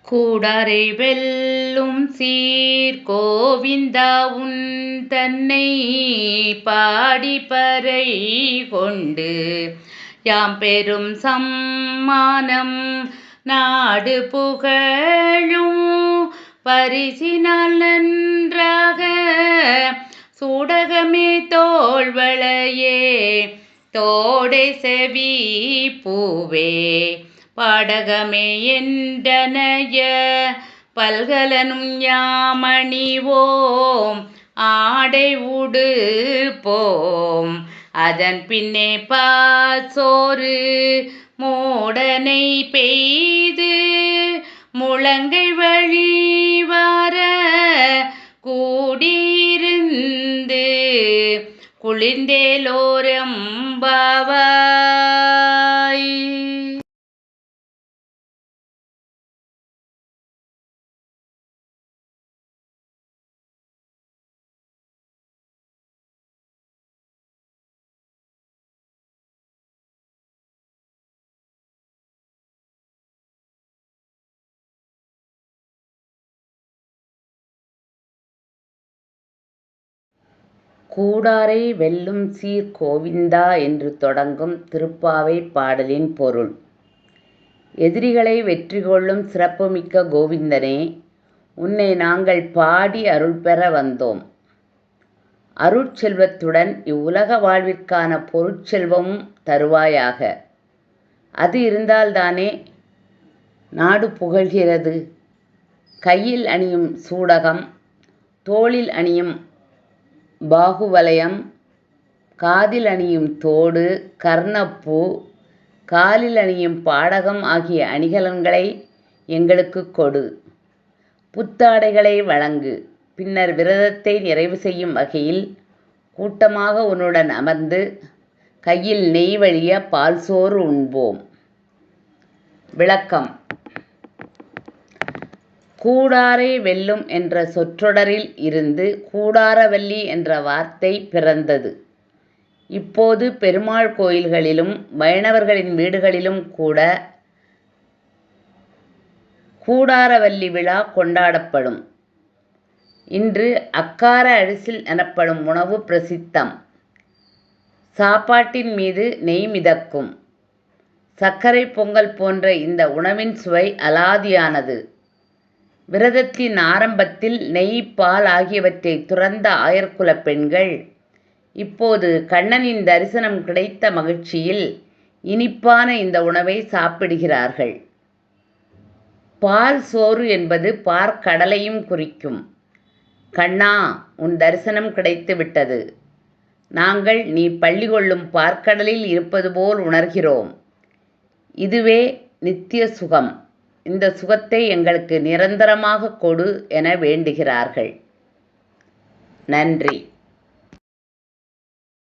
கூடாரை வெல்லும் சீர் கோவிந்தா உன் தன்னை பாடிப்பறை கொண்டு யாம் பெரும் சம்மானம் நாடு புகழும் பரிசினால் நன்றாக சூடகமே தோள்வளையே தோடை செவி பூவே பாடகமே என்றனைய பல்கலனும் யாமணிவோம் ஆடை உடுப்போம் அதன் பின்னே பாசோறு மூடனை பெய்து முழங்கை வழிவார கூடியிருந்து குளிர்ந்தேலோரம்பாவாய். கூடாரை வெல்லும் சீர் கோவிந்தா என்று தொடங்கும் திருப்பாவை பாடலின் பொருள். எதிரிகளை வெற்றி கொள்ளும் சிறப்புமிக்க கோவிந்தனே, உன்னை நாங்கள் பாடி அருள் பெற வந்தோம். அருட்செல்வத்துடன் இவ்வுலக வாழ்விற்கான பொருட்செல்வமும் தருவாயாக. அது இருந்தால்தானே நாடு புகழ்கிறது. கையில் அணியும் சூடகம், தோளில் அணியும் பாகுவலயம், காதில் அணியும் தோடு, கர்ணப்பூ, காலில் அணியும் பாடகம் ஆகிய அணிகலன்களை எங்களுக்கு கொடு. புத்தாடைகளை வழங்கு. பின்னர் விரதத்தை நிறைவு செய்யும் வகையில் கூட்டமாக உன்னுடன் அமர்ந்து கையில் நெய் வழிய பால் சோறு உண்போம். விளக்கம். கூடாரை வெல்லும் என்ற சொற்றொடரில் இருந்து கூடாரவல்லி என்ற வார்த்தை பிறந்தது. இப்போது பெருமாள் கோயில்களிலும் வைணவர்களின் வீடுகளிலும் கூட கூடாரவல்லி விழா கொண்டாடப்படும். இன்று அக்கார அரிசில் எனப்படும் உணவு பிரசித்தம். சாப்பாட்டின் மீது நெய் மிதக்கும். சர்க்கரை பொங்கல் போன்ற இந்த உணவின் சுவை அலாதியானது. விரதத்தின் ஆரம்பத்தில் நெய், பால் ஆகியவற்றை துறந்த ஆயர்குல பெண்கள் இப்போது கண்ணனின் தரிசனம் கிடைத்த மகிழ்ச்சியில் இனிப்பான இந்த உணவை சாப்பிடுகிறார்கள். பால் சோறு என்பது பார்க்கடலையும் குறிக்கும். கண்ணா, உன் தரிசனம் கிடைத்து விட்டது. நாங்கள் நீ பள்ளி கொள்ளும் பார்க்கடலில் இருப்பது போல் உணர்கிறோம். இதுவே நித்திய சுகம். இந்த சுகத்தை எங்களுக்கு நிரந்தரமாக கொடு என வேண்டுகிறார்கள். நன்றி.